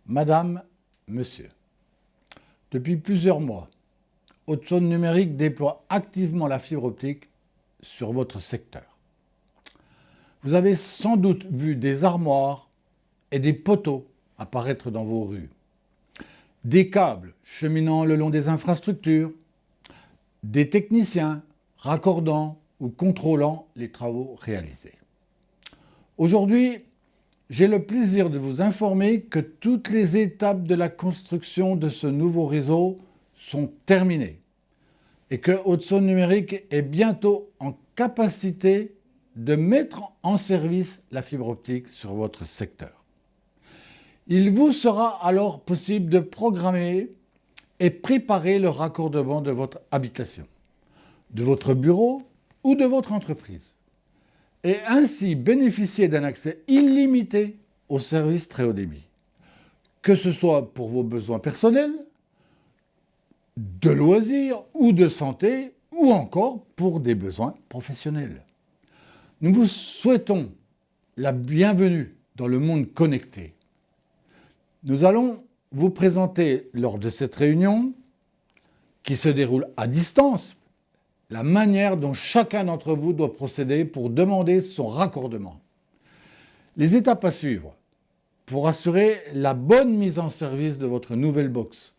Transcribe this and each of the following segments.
Madame, Monsieur, depuis plusieurs mois, Haute-Saône Numérique déploie activement la fibre optique sur votre secteur. Vous avez sans doute vu des armoires et des poteaux apparaître dans vos rues, des câbles cheminant le long des infrastructures, des techniciens raccordant ou contrôlant les travaux réalisés. Aujourd'hui, j'ai le plaisir de vous informer que toutes les étapes de la construction de ce nouveau réseau sont terminées et que Haute-Saône Numérique est bientôt en capacité de mettre en service la fibre optique sur votre secteur. Il vous sera alors possible de programmer et préparer le raccordement de votre habitation, de votre bureau ou de votre entreprise, et ainsi bénéficier d'un accès illimité aux services très haut débit, que ce soit pour vos besoins personnels, de loisirs ou de santé, ou encore pour des besoins professionnels. Nous vous souhaitons la bienvenue dans le monde connecté. Nous allons vous présenter lors de cette réunion, qui se déroule à distance, la manière dont chacun d'entre vous doit procéder pour demander son raccordement. Les étapes à suivre pour assurer la bonne mise en service de votre nouvelle box.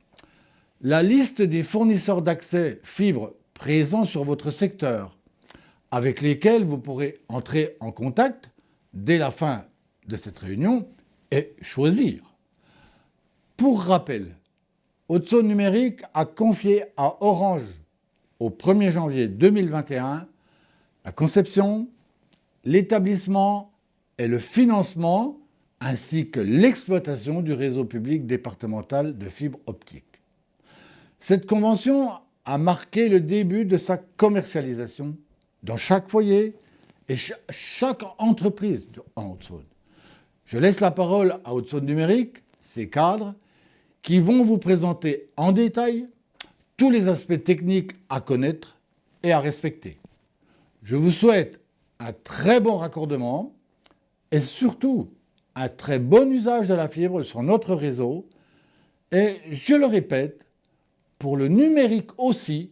La liste des fournisseurs d'accès fibre présents sur votre secteur, avec lesquels vous pourrez entrer en contact dès la fin de cette réunion et choisir. Pour rappel, Haute-Saône Numérique a confié à Orange au 1er janvier 2021 la conception, l'établissement et le financement ainsi que l'exploitation du réseau public départemental de fibre optique. Cette convention a marqué le début de sa commercialisation dans chaque foyer et chaque entreprise en Haute-Saône. Je laisse la parole à Haute-Saône Numérique, ses cadres, qui vont vous présenter en détail tous les aspects techniques à connaître et à respecter. Je vous souhaite un très bon raccordement et surtout un très bon usage de la fibre sur notre réseau. Et je le répète, pour le numérique aussi,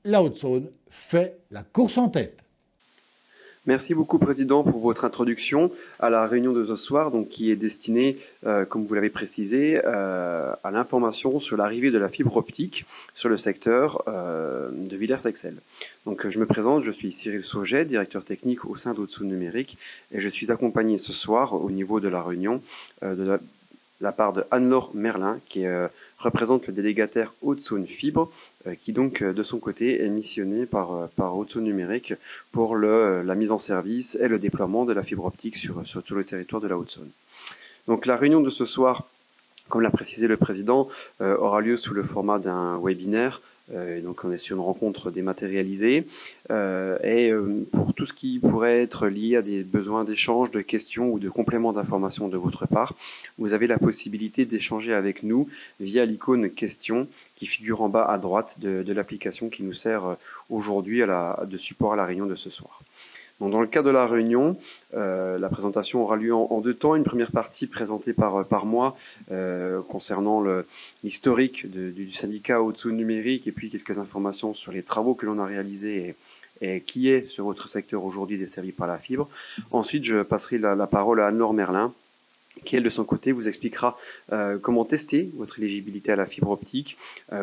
la Haute-Saône fait la course en tête. Merci beaucoup, Président, pour votre introduction à la réunion de ce soir, donc, qui est destinée, comme vous l'avez précisé, à l'information sur l'arrivée de la fibre optique sur le secteur de Villers-Sexcel. Donc, je me présente, je suis Cyril Sauget, directeur technique au sein d'Haute-Saône Numérique, et je suis accompagné ce soir au niveau de la réunion de la part de Anne-Laure Merlin, qui représente le délégataire Haute-Saône Fibre, qui donc de son côté est missionné par Haute-Saône Numérique pour la mise en service et le déploiement de la fibre optique sur tout le territoire de la Haute-Saône. Donc la réunion de ce soir, comme l'a précisé le président, aura lieu sous le format d'un webinaire. Donc on est sur une rencontre dématérialisée et pour tout ce qui pourrait être lié à des besoins d'échange, de questions ou de compléments d'informations de votre part, vous avez la possibilité d'échanger avec nous via l'icône questions qui figure en bas à droite de l'application qui nous sert aujourd'hui de support à la réunion de ce soir. Donc, dans le cadre de la réunion, la présentation aura lieu en deux temps. Une première partie présentée par moi concernant l'historique du syndicat Haute-Saône Numérique et puis quelques informations sur les travaux que l'on a réalisés et qui est sur votre secteur aujourd'hui desservi par la fibre. Ensuite, je passerai la parole à Anne-Laure Merlin, qui, elle, de son côté, vous expliquera comment tester votre éligibilité à la fibre optique,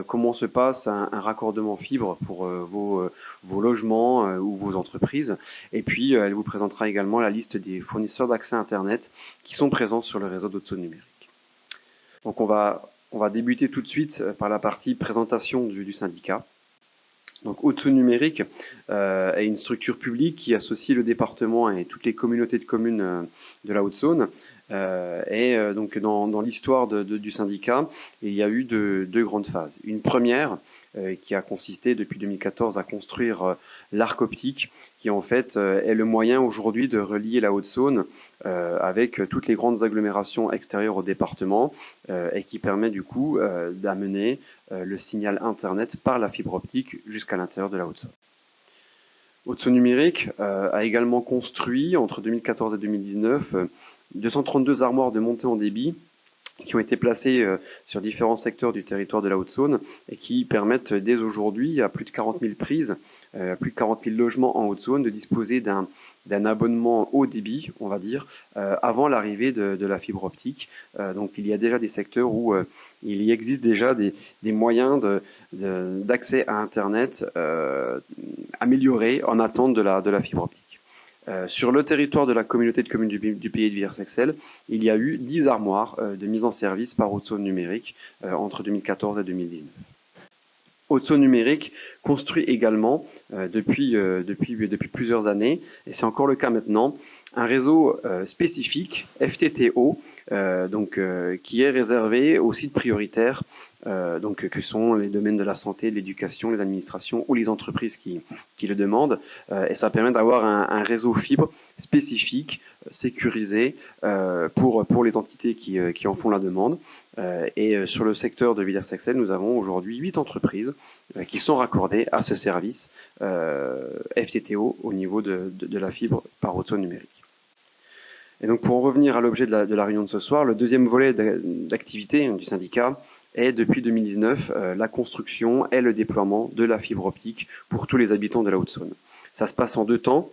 comment se passe un raccordement fibre pour vos logements ou vos entreprises, et puis elle vous présentera également la liste des fournisseurs d'accès Internet qui sont présents sur le réseau d'Haute-Saône Numérique. Donc on va débuter tout de suite par la partie présentation du syndicat. Donc Haute-Saône Numérique est une structure publique qui associe le département et toutes les communautés de communes de la Haute-Saône. Donc dans l'histoire du syndicat, il y a eu deux grandes phases. Une première qui a consisté depuis 2014 à construire l'arc optique, qui en fait est le moyen aujourd'hui de relier la Haute-Saône avec toutes les grandes agglomérations extérieures au département et qui permet du coup d'amener le signal Internet par la fibre optique jusqu'à l'intérieur de la Haute-Saône. Haute-Saône Numérique a également construit entre 2014 et 2019 232 armoires de montée en débit qui ont été placés sur différents secteurs du territoire de la Haute-Saône et qui permettent dès aujourd'hui à plus de 40 000 prises, à plus de 40 000 logements en Haute-Saône de disposer d'un abonnement haut débit, on va dire, avant l'arrivée de la fibre optique. Donc il y a déjà des secteurs où il y existe déjà des moyens d'accès à Internet améliorés en attente de la fibre optique. Sur le territoire de la communauté de communes du pays de Villers-Sexcel, il y a eu 10 armoires de mise en service par Haute-Saône Numérique entre 2014 et 2019. Haute-Saône Numérique construit également depuis plusieurs années, et c'est encore le cas maintenant, un réseau spécifique FTTO, qui est réservé aux sites prioritaires, que sont les domaines de la santé, de l'éducation, les administrations ou les entreprises qui le demandent. Et ça permet d'avoir un réseau fibre spécifique, sécurisé pour les entités qui en font la demande. Et sur le secteur de Villers-Sexcel, nous avons aujourd'hui 8 entreprises qui sont raccordées à ce service FTTO au niveau de la fibre par Haute-Saône Numérique. Et donc pour en revenir à l'objet de la réunion de ce soir, le deuxième volet d'activité du syndicat est depuis 2019 la construction et le déploiement de la fibre optique pour tous les habitants de la Haute-Saône. Ça se passe en 2 temps.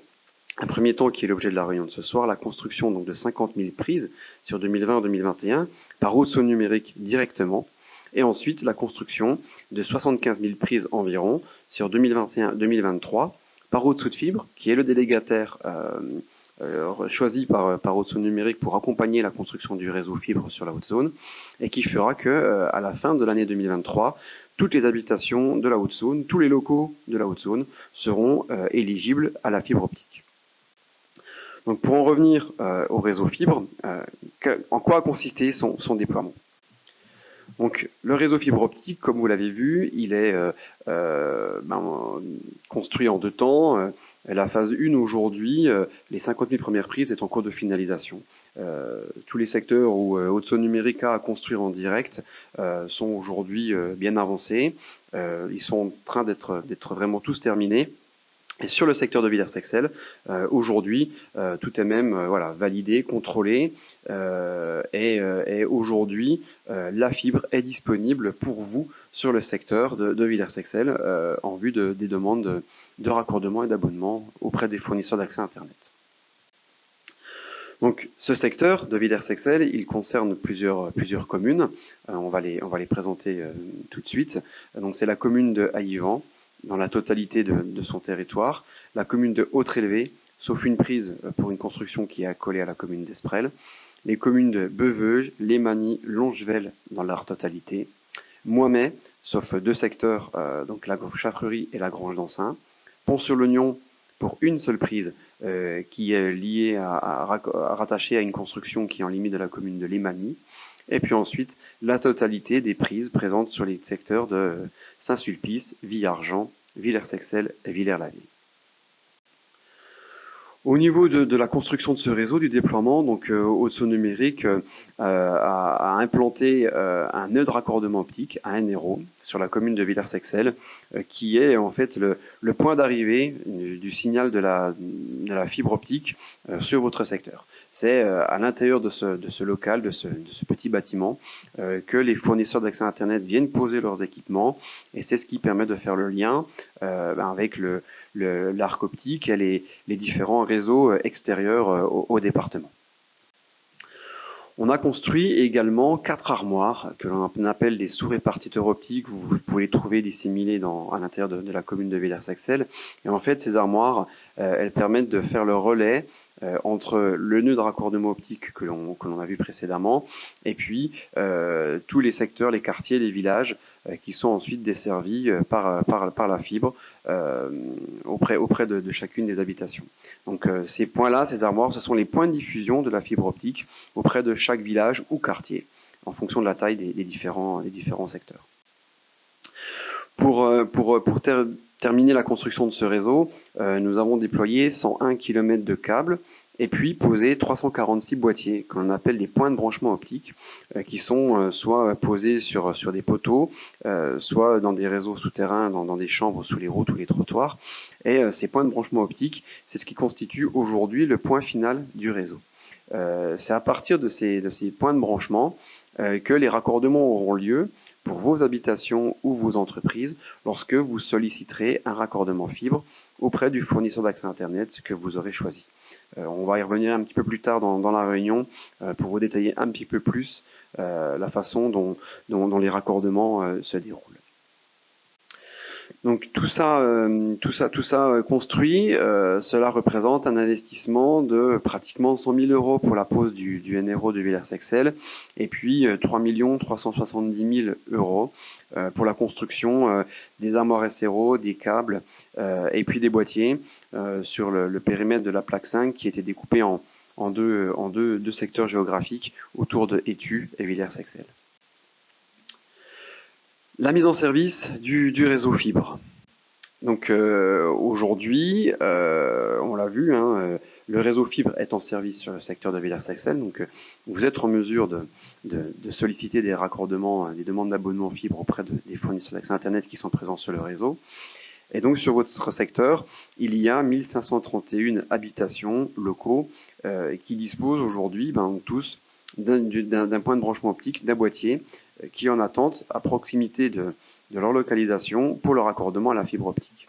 Un premier temps qui est l'objet de la réunion de ce soir, la construction donc de 50 000 prises sur 2020-2021 par Haute-Saône Numérique directement. Et ensuite la construction de 75 000 prises environ sur 2021-2023 par Haute-Saône Fibre, qui est le délégataire choisi par Haute-Saône Numérique pour accompagner la construction du réseau fibre sur la Haute-Saône, et qui fera que à la fin de l'année 2023, toutes les habitations de la Haute-Saône, tous les locaux de la Haute-Saône seront éligibles à la fibre optique. Donc pour en revenir au réseau fibre, en quoi a consisté son déploiement? Donc le réseau fibre optique, comme vous l'avez vu, il est construit en 2 temps. La phase 1 aujourd'hui, les 50 000 premières prises est en cours de finalisation. Tous les secteurs où Haute-Saône Numérique a à construire en direct sont aujourd'hui bien avancés. Ils sont en train d'être vraiment tous terminés. Et sur le secteur de Villers-Sexcel, aujourd'hui, tout est même validé, contrôlé, et aujourd'hui, la fibre est disponible pour vous sur le secteur de Villers-Sexcel en vue des demandes de raccordement et d'abonnement auprès des fournisseurs d'accès Internet. Donc, ce secteur de Villers-Sexcel, il concerne plusieurs communes. On va les présenter tout de suite. Donc, c'est la commune de Haïvent, dans la totalité de son territoire, la commune de Haute-Rélevée, sauf une prise pour une construction qui est accolée à la commune d'Esprels, les communes de Beuveuge, Lémanie, Longevel dans leur totalité, Moimet, sauf 2 secteurs, donc la Chaffrerie et la Grange d'Ancin, Pont-sur-l'Oignon pour une seule prise qui est liée rattachée à une construction qui est en limite de la commune de Lémanie, et puis ensuite la totalité des prises présentes sur les secteurs de Saint-Sulpice, Villargent, Villers-Sexcel et Villers-la-Ville. Au niveau de la construction de ce réseau, du déploiement, donc Haute-Saône Numérique a implanté un nœud de raccordement optique, un NRO, sur la commune de Villers-Sexcel, qui est en fait le point d'arrivée du signal de la fibre optique sur votre secteur. C'est à l'intérieur de ce local, de ce petit bâtiment, que les fournisseurs d'accès Internet viennent poser leurs équipements, et c'est ce qui permet de faire le lien avec l'arc optique et les différents réseaux extérieurs au département. On a construit également 4 armoires que l'on appelle des sous-répartiteurs optiques. Vous pouvez les trouver disséminés à l'intérieur de la commune de Villers-Sexcel. Et en fait, ces armoires, elles permettent de faire le relais entre le nœud de raccordement optique que l'on a vu précédemment et puis tous les secteurs, les quartiers, les villages qui sont ensuite desservis par la fibre auprès de chacune des habitations. Donc ces points-là, ces armoires, ce sont les points de diffusion de la fibre optique auprès de chaque village ou quartier en fonction de la taille des différents secteurs. Pour terminer la construction de ce réseau, nous avons déployé 101 km de câbles et puis posé 346 boîtiers, que l'on appelle des points de branchement optique, qui sont soit posés sur des poteaux, soit dans des réseaux souterrains, dans des chambres sous les routes ou les trottoirs. Et ces points de branchement optique, c'est ce qui constitue aujourd'hui le point final du réseau. C'est à partir de ces points de branchement que les raccordements auront lieu pour vos habitations ou vos entreprises lorsque vous solliciterez un raccordement fibre auprès du fournisseur d'accès Internet que vous aurez choisi. On va y revenir un petit peu plus tard dans la réunion pour vous détailler un petit peu plus la façon dont les raccordements se déroulent. Donc tout ça construit, cela représente un investissement de pratiquement 100 000 euros pour la pose du NRO de Villers-Sexel et puis 3 370 000 euros pour la construction des armoires SRO, des câbles et puis des boîtiers sur le périmètre de la plaque 5 qui était découpé en deux secteurs géographiques autour de Étu et Villers-Sexel. La mise en service du réseau fibre. Donc aujourd'hui, on l'a vu, le réseau fibre est en service sur le secteur de Villers-Sexel. Donc vous êtes en mesure de solliciter des raccordements, des demandes d'abonnement fibre auprès des fournisseurs d'accès Internet qui sont présents sur le réseau. Et donc sur votre secteur, il y a 1531 habitations locaux qui disposent aujourd'hui, tous, d'un point de branchement optique, d'un boîtier qui est en attente à proximité de leur localisation pour leur raccordement à la fibre optique.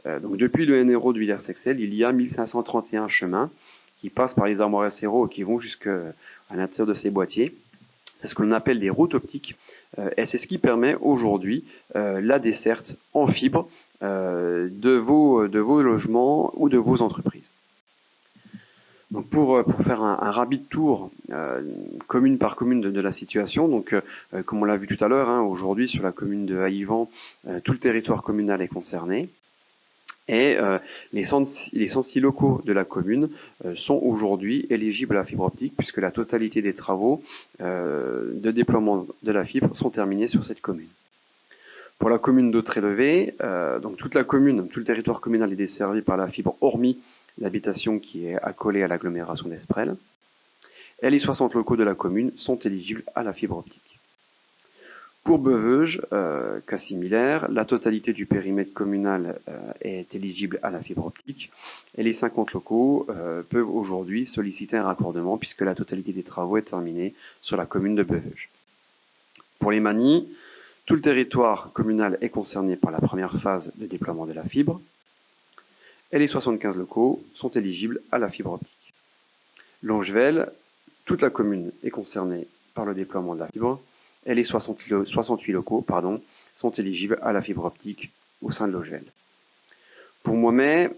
Donc depuis le NRO de Villers-Sexel, il y a 1531 chemins qui passent par les armoires SRO et qui vont jusqu'à l'intérieur de ces boîtiers. C'est ce que l'on appelle des routes optiques et c'est ce qui permet aujourd'hui la desserte en fibre de vos logements ou de vos entreprises. Donc pour faire un rapide tour commune par commune de la situation, donc comme on l'a vu tout à l'heure, aujourd'hui sur la commune de Haïvent, tout le territoire communal est concerné. Et les 106 locaux de la commune sont aujourd'hui éligibles à la fibre optique puisque la totalité des travaux de déploiement de la fibre sont terminés sur cette commune. Pour la commune d'Autre-Élevé, donc toute la commune, tout le territoire communal est desservi par la fibre hormis l'habitation qui est accolée à l'agglomération d'Esprels. Et les 60 locaux de la commune sont éligibles à la fibre optique. Pour Beuveuge, cas similaire, la totalité du périmètre communal est éligible à la fibre optique et les 50 locaux peuvent aujourd'hui solliciter un raccordement puisque la totalité des travaux est terminée sur la commune de Beuveuge. Pour les Magny, tout le territoire communal est concerné par la première phase de déploiement de la fibre et les 75 locaux sont éligibles à la fibre optique. Longevel, toute la commune est concernée par le déploiement de la fibre et les 68 locaux sont éligibles à la fibre optique au sein de Longevel. Pour Moimet,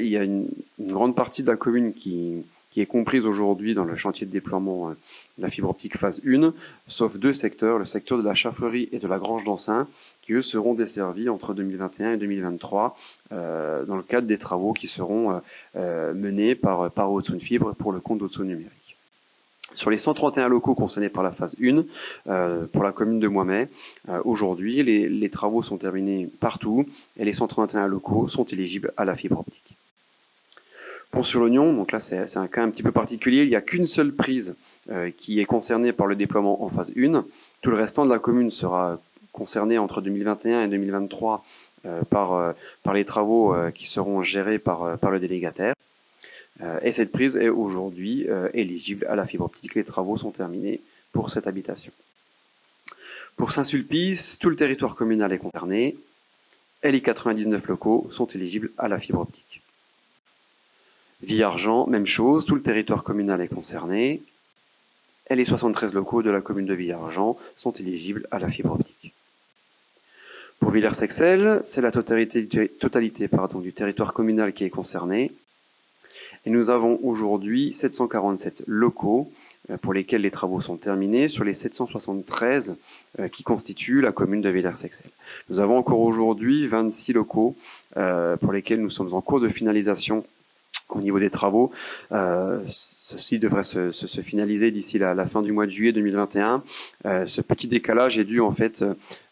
il y a une grande partie de la commune qui est comprise aujourd'hui dans le chantier de déploiement de la fibre optique phase 1, sauf deux secteurs, le secteur de la Chaffrerie et de la Grange d'Ancin, qui eux seront desservis entre 2021 et 2023 dans le cadre des travaux qui seront menés par Haute-Saône Fibre pour le compte d'Haute-Saône Numérique. Sur les 131 locaux concernés par la phase 1, pour la commune de Moimet, aujourd'hui, les travaux sont terminés partout et les 131 locaux sont éligibles à la fibre optique. Pont-sur-l'Oignon, donc là c'est un cas un petit peu particulier, il n'y a qu'une seule prise qui est concernée par le déploiement en phase 1. Tout le restant de la commune sera concerné entre 2021 et 2023 par les travaux qui seront gérés par le délégataire. Et cette prise est aujourd'hui éligible à la fibre optique. Les travaux sont terminés pour cette habitation. Pour Saint-Sulpice, tout le territoire communal est concerné et les 99 locaux sont éligibles à la fibre optique. Villargent, même chose, tout le territoire communal est concerné et les 73 locaux de la commune de Villargent sont éligibles à la fibre optique. Pour Villers-Sexel, c'est la totalité du territoire communal qui est concerné. Et nous avons aujourd'hui 747 locaux pour lesquels les travaux sont terminés sur les 773 qui constituent la commune de Villers-Sexel. Nous avons encore aujourd'hui 26 locaux pour lesquels nous sommes en cours de finalisation au niveau des travaux. Ceci devrait se finaliser d'ici la fin du mois de juillet 2021. Ce petit décalage est dû en fait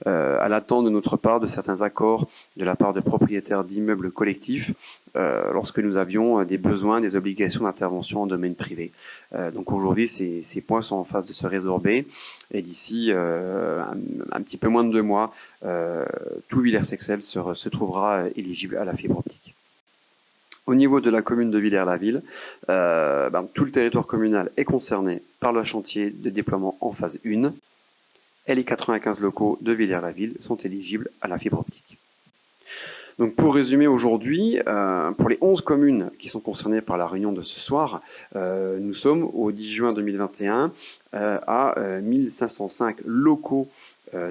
à l'attente de notre part de certains accords de la part de propriétaires d'immeubles collectifs lorsque nous avions des besoins, des obligations d'intervention en domaine privé. Donc aujourd'hui, ces points sont en phase de se résorber et d'ici un petit peu moins de 2 mois, tout Villers-Sexel se trouvera éligible à la fibre optique. Au niveau de la commune de Villers-la-Ville, tout le territoire communal est concerné par le chantier de déploiement en phase 1 et les 95 locaux de Villers-la-Ville sont éligibles à la fibre optique. Donc pour résumer aujourd'hui, pour les 11 communes qui sont concernées par la réunion de ce soir, nous sommes au 10 juin 2021 à 1505 locaux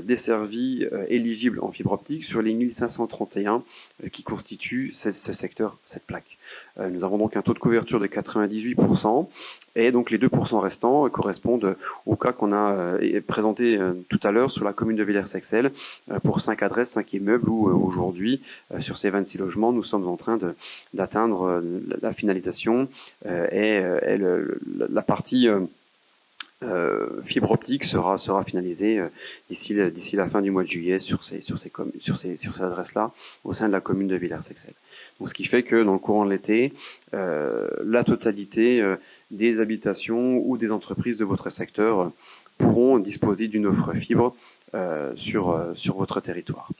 desservis éligibles en fibre optique sur les 1531 qui constituent ce secteur, cette plaque. Nous avons donc un taux de couverture de 98% et donc les 2% restants correspondent au cas qu'on a présenté tout à l'heure sur la commune de Villers-Sexel pour 5 adresses, 5 immeubles où aujourd'hui sur ces 26 logements nous sommes en train d'atteindre la finalisation et la partie fibre optique sera finalisée d'ici la fin du mois de juillet sur ces adresses-là au sein de la commune de Villers-Sexel. Donc, ce qui fait que dans le courant de l'été, la totalité des habitations ou des entreprises de votre secteur pourront disposer d'une offre fibre sur votre territoire.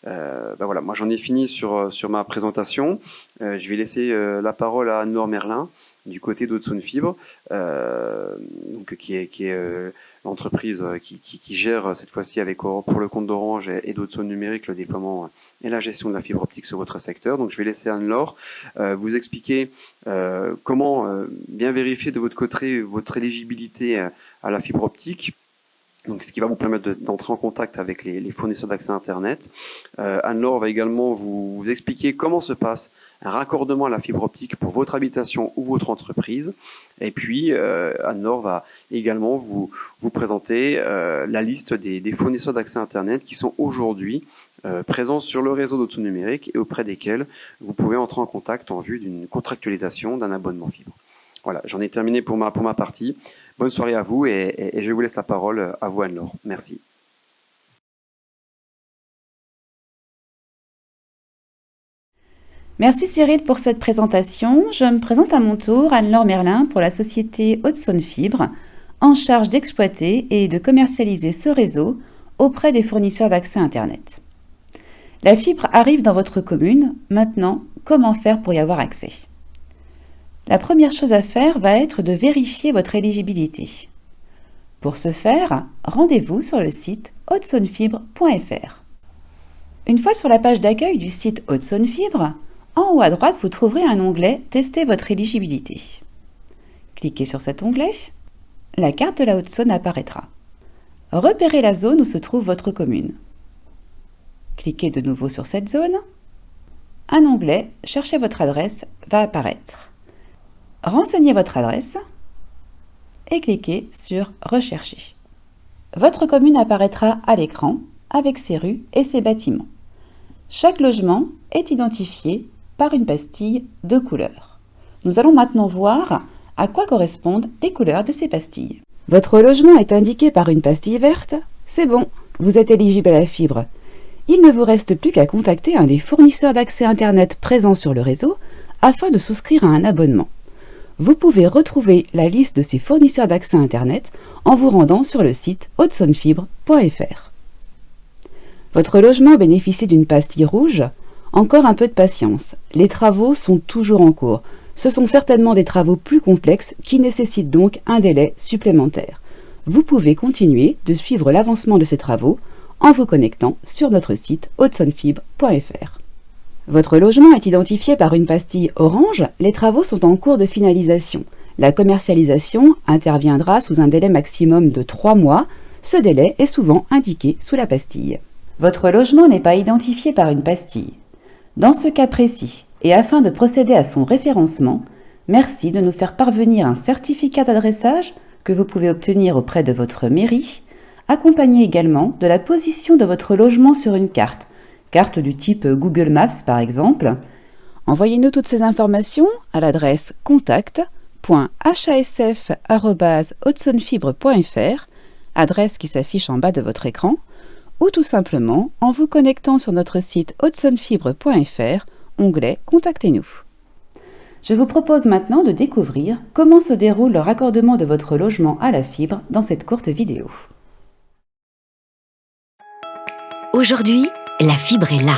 Voilà, moi j'en ai fini sur ma présentation. Je vais laisser la parole à Anne-Laure Merlin du côté d'Hudson Fibre, qui est l'entreprise qui gère cette fois-ci pour le compte d'Orange et d'Hudson Numérique le déploiement et la gestion de la fibre optique sur votre secteur. Donc je vais laisser Anne-Laure vous expliquer comment bien vérifier de votre côté votre éligibilité à la fibre optique. Donc, ce qui va vous permettre d'entrer en contact avec les fournisseurs d'accès Internet. Anne-Laure va également vous expliquer comment se passe un raccordement à la fibre optique pour votre habitation ou votre entreprise. Et puis, Anne-Laure va également vous présenter la liste des fournisseurs d'accès Internet qui sont aujourd'hui présents sur le réseau d'Hudson Numérique et auprès desquels vous pouvez entrer en contact en vue d'une contractualisation d'un abonnement fibre. Voilà, j'en ai terminé pour ma partie. Bonne soirée à vous et je vous laisse la parole à vous, Anne-Laure. Merci. Merci Cyril pour cette présentation. Je me présente à mon tour, Anne-Laure Merlin, pour la société Hudson Fibre, en charge d'exploiter et de commercialiser ce réseau auprès des fournisseurs d'accès Internet. La fibre arrive dans votre commune. Maintenant, comment faire pour y avoir accès ? La première chose à faire va être de vérifier votre éligibilité. Pour ce faire, rendez-vous sur le site hudsonfibre.fr. Une fois sur la page d'accueil du site Hudson Fibre, en haut à droite, vous trouverez un onglet « Tester votre éligibilité ». Cliquez sur cet onglet, la carte de la Hudson apparaîtra. Repérez la zone où se trouve votre commune. Cliquez de nouveau sur cette zone. Un onglet « Cherchez votre adresse » va apparaître. Renseignez votre adresse et cliquez sur « Rechercher ». Votre commune apparaîtra à l'écran avec ses rues et ses bâtiments. Chaque logement est identifié par une pastille de couleur. Nous allons maintenant voir à quoi correspondent les couleurs de ces pastilles. Votre logement est indiqué par une pastille verte. C'est bon, vous êtes éligible à la fibre. Il ne vous reste plus qu'à contacter un des fournisseurs d'accès Internet présents sur le réseau afin de souscrire à un abonnement. Vous pouvez retrouver la liste de ces fournisseurs d'accès Internet en vous rendant sur le site hudsonfibre.fr. Votre logement bénéficie d'une pastille rouge. Encore un peu de patience. Les travaux sont toujours en cours. Ce sont certainement des travaux plus complexes qui nécessitent donc un délai supplémentaire. Vous pouvez continuer de suivre l'avancement de ces travaux en vous connectant sur notre site hudsonfibre.fr. Votre logement est identifié par une pastille orange, les travaux sont en cours de finalisation. La commercialisation interviendra sous un délai maximum de 3 mois. Ce délai est souvent indiqué sous la pastille. Votre logement n'est pas identifié par une pastille. Dans ce cas précis, et afin de procéder à son référencement, merci de nous faire parvenir un certificat d'adressage que vous pouvez obtenir auprès de votre mairie, accompagné également de la position de votre logement sur une carte du type Google Maps par exemple. Envoyez-nous toutes ces informations à l'adresse contact.hasf@hudsonfibre.fr, adresse qui s'affiche en bas de votre écran, ou tout simplement en vous connectant sur notre site hudsonfibre.fr, onglet Contactez-nous. Je vous propose maintenant de découvrir comment se déroule le raccordement de votre logement à la fibre dans cette courte vidéo. Aujourd'hui, la fibre est là.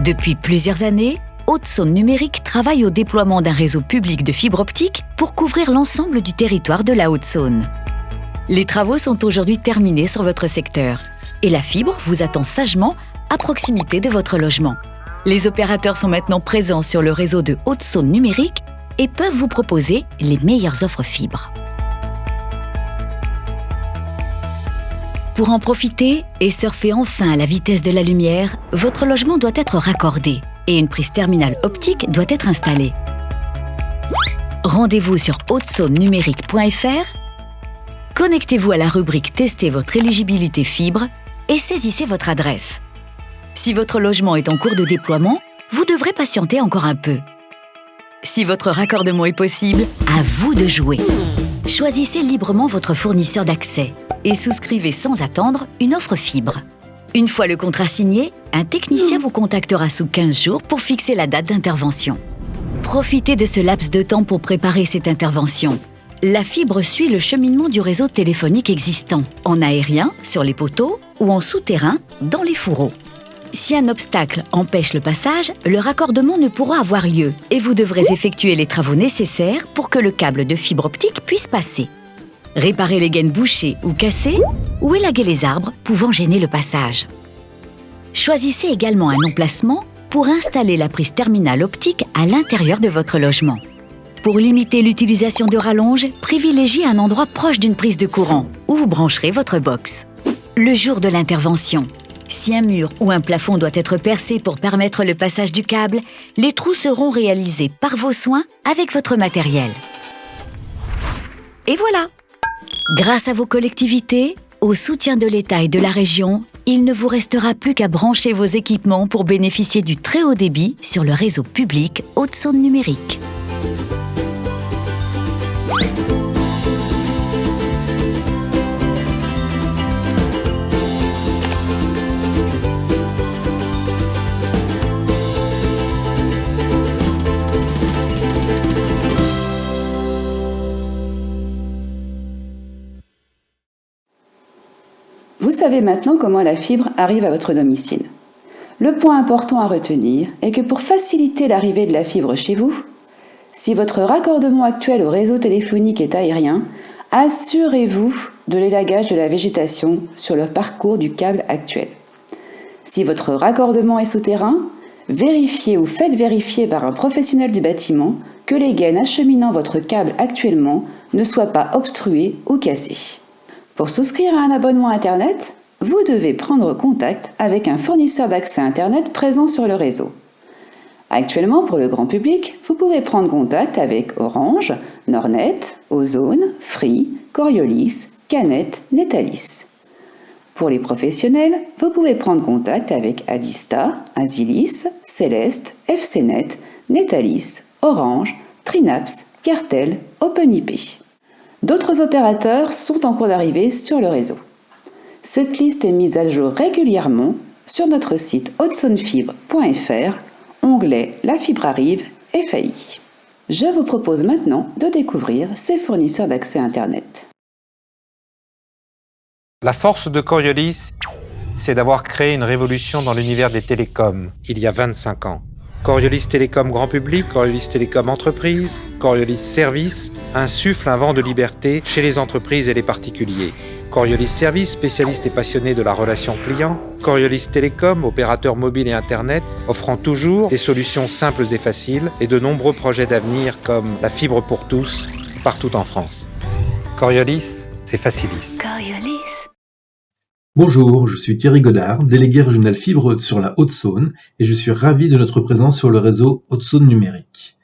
Depuis plusieurs années, Haute-Saône Numérique travaille au déploiement d'un réseau public de fibre optique pour couvrir l'ensemble du territoire de la Haute-Saône. Les travaux sont aujourd'hui terminés sur votre secteur et la fibre vous attend sagement à proximité de votre logement. Les opérateurs sont maintenant présents sur le réseau de Haute-Saône Numérique et peuvent vous proposer les meilleures offres fibres. Pour en profiter et surfer enfin à la vitesse de la lumière, votre logement doit être raccordé et une prise terminale optique doit être installée. Rendez-vous sur haute-saône-numérique.fr, connectez-vous à la rubrique « Testez votre éligibilité fibre » et saisissez votre adresse. Si votre logement est en cours de déploiement, vous devrez patienter encore un peu. Si votre raccordement est possible, à vous de jouer. Choisissez librement votre fournisseur d'accès et souscrivez sans attendre une offre fibre. Une fois le contrat signé, un technicien vous contactera sous 15 jours pour fixer la date d'intervention. Profitez de ce laps de temps pour préparer cette intervention. La fibre suit le cheminement du réseau téléphonique existant, en aérien, sur les poteaux ou en souterrain, dans les fourreaux. Si un obstacle empêche le passage, le raccordement ne pourra avoir lieu et vous devrez effectuer les travaux nécessaires pour que le câble de fibre optique puisse passer. Réparer les gaines bouchées ou cassées ou élaguer les arbres pouvant gêner le passage. Choisissez également un emplacement pour installer la prise terminale optique à l'intérieur de votre logement. Pour limiter l'utilisation de rallonges, privilégiez un endroit proche d'une prise de courant où vous brancherez votre box. Le jour de l'intervention, si un mur ou un plafond doit être percé pour permettre le passage du câble, les trous seront réalisés par vos soins avec votre matériel. Et voilà! Grâce à vos collectivités, au soutien de l'État et de la région, il ne vous restera plus qu'à brancher vos équipements pour bénéficier du très haut débit sur le réseau public Haute-Saône Numérique. Vous savez maintenant comment la fibre arrive à votre domicile. Le point important à retenir est que pour faciliter l'arrivée de la fibre chez vous, si votre raccordement actuel au réseau téléphonique est aérien, assurez-vous de l'élagage de la végétation sur le parcours du câble actuel. Si votre raccordement est souterrain, vérifiez ou faites vérifier par un professionnel du bâtiment que les gaines acheminant votre câble actuellement ne soient pas obstruées ou cassées. Pour souscrire à un abonnement Internet, vous devez prendre contact avec un fournisseur d'accès Internet présent sur le réseau. Actuellement, pour le grand public, vous pouvez prendre contact avec Orange, Nordnet, Ozone, Free, Coriolis, Canet, Netalis. Pour les professionnels, vous pouvez prendre contact avec Adista, Asilis, Céleste, FCNet, Netalis, Orange, Trinaps, Cartel, OpenIP. D'autres opérateurs sont en cours d'arrivée sur le réseau. Cette liste est mise à jour régulièrement sur notre site haute-saône-fibre.fr, onglet La fibre arrive, FAI. Je vous propose maintenant de découvrir ces fournisseurs d'accès Internet. La force de Coriolis, c'est d'avoir créé une révolution dans l'univers des télécoms il y a 25 ans. Coriolis Télécom Grand Public, Coriolis Télécom Entreprise, Coriolis Service insuffle un vent de liberté chez les entreprises et les particuliers. Coriolis Service, spécialiste et passionné de la relation client. Coriolis Télécom, opérateur mobile et Internet, offrant toujours des solutions simples et faciles et de nombreux projets d'avenir comme la fibre pour tous, partout en France. Coriolis, c'est Facilis. Coriolis. Bonjour, je suis Thierry Godard, délégué régional fibre sur la Haute-Saône et je suis ravi de notre présence sur le réseau Haute-Saône Numérique.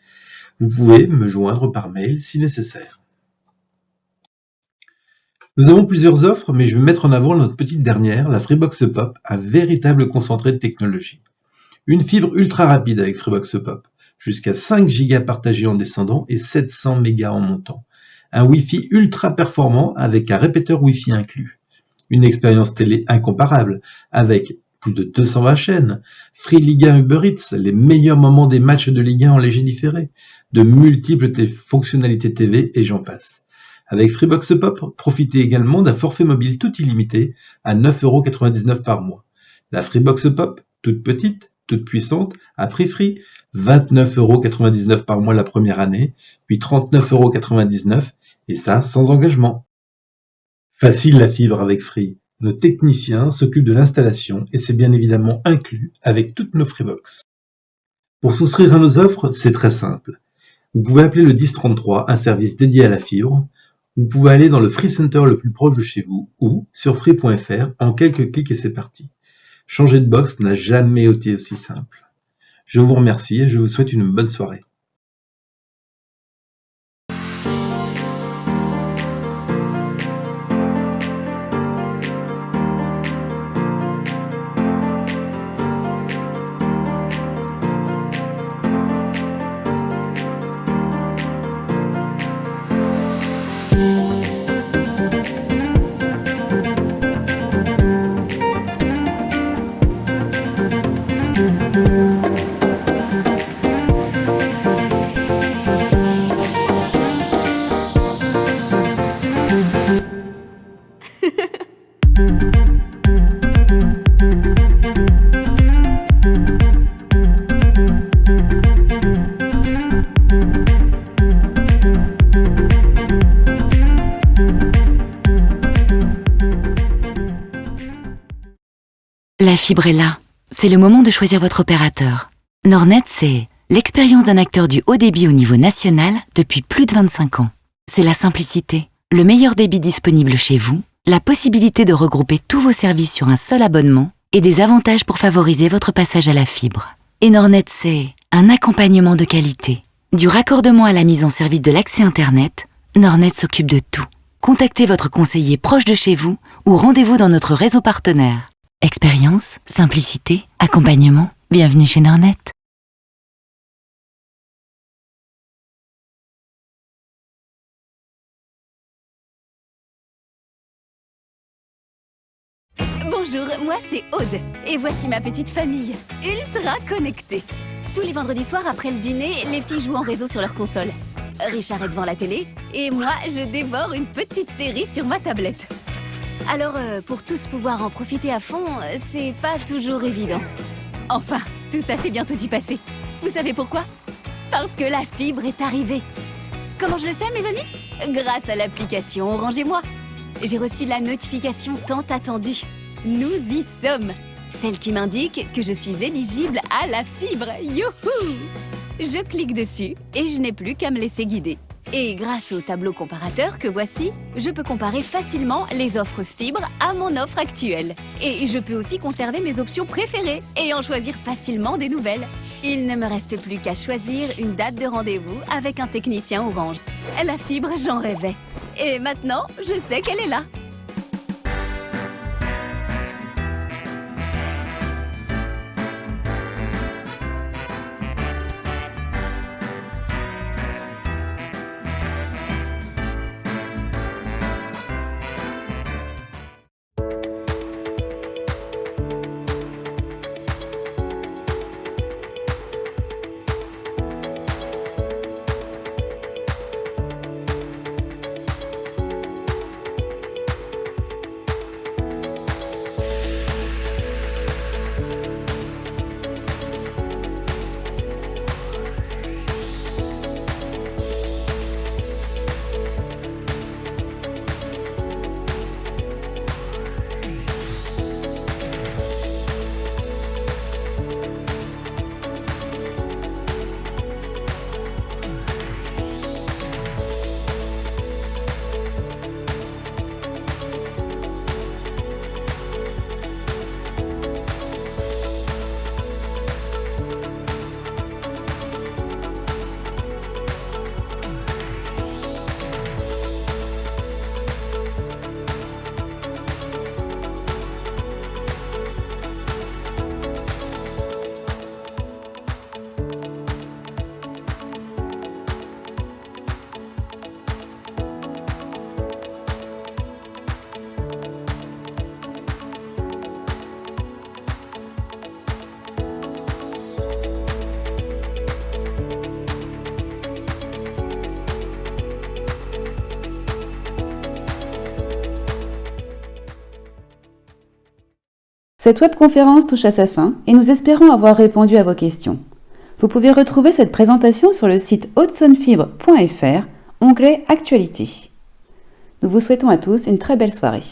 Vous pouvez me joindre par mail si nécessaire. Nous avons plusieurs offres, mais je vais mettre en avant notre petite dernière, la Freebox Pop, un véritable concentré de technologie. Une fibre ultra rapide avec Freebox Pop, jusqu'à 5 Go partagés en descendant et 700 Mb en montant. Un Wi-Fi ultra performant avec un répéteur Wi-Fi inclus. Une expérience télé incomparable, avec plus de 220 chaînes, Free Ligue 1 Uber Eats, les meilleurs moments des matchs de Ligue 1 en léger différé, de multiples fonctionnalités TV et j'en passe. Avec Freebox Pop, profitez également d'un forfait mobile tout illimité à 9,99 € par mois. La Freebox Pop, toute petite, toute puissante, à prix free, 29,99 € par mois la première année, puis 39,99 €, et ça sans engagement. Facile la fibre avec Free. Nos techniciens s'occupent de l'installation et c'est bien évidemment inclus avec toutes nos Freebox. Pour souscrire à nos offres, c'est très simple. Vous pouvez appeler le 1033, un service dédié à la fibre. Vous pouvez aller dans le Free Center le plus proche de chez vous ou sur free.fr, en quelques clics et c'est parti. Changer de box n'a jamais été aussi simple. Je vous remercie et je vous souhaite une bonne soirée. La fibre est là. C'est le moment de choisir votre opérateur. Nornet, c'est l'expérience d'un acteur du haut débit au niveau national depuis plus de 25 ans. C'est la simplicité, le meilleur débit disponible chez vous, la possibilité de regrouper tous vos services sur un seul abonnement et des avantages pour favoriser votre passage à la fibre. Et Nornet, c'est un accompagnement de qualité. Du raccordement à la mise en service de l'accès Internet, Nornet s'occupe de tout. Contactez votre conseiller proche de chez vous ou rendez-vous dans notre réseau partenaire. Expérience, simplicité, accompagnement, bienvenue chez Nornet. Bonjour, moi c'est Aude, et voici ma petite famille, ultra connectée. Tous les vendredis soirs après le dîner, les filles jouent en réseau sur leur console. Richard est devant la télé, et moi je dévore une petite série sur ma tablette. Alors, pour tous pouvoir en profiter à fond, c'est pas toujours évident. Enfin, tout ça c'est bientôt du passé. Vous savez pourquoi? Parce que la fibre est arrivée. Comment je le sais, mes amis? Grâce à l'application Orange et moi. J'ai reçu la notification tant attendue. Nous y sommes. Celle qui m'indique que je suis éligible à la fibre. Youhou! Je clique dessus et je n'ai plus qu'à me laisser guider. Et grâce au tableau comparateur que voici, je peux comparer facilement les offres fibre à mon offre actuelle. Et je peux aussi conserver mes options préférées et en choisir facilement des nouvelles. Il ne me reste plus qu'à choisir une date de rendez-vous avec un technicien Orange. La fibre, j'en rêvais. Et maintenant, je sais qu'elle est là. Cette webconférence touche à sa fin et nous espérons avoir répondu à vos questions. Vous pouvez retrouver cette présentation sur le site hautsonnefibre.fr, onglet Actualité. Nous vous souhaitons à tous une très belle soirée.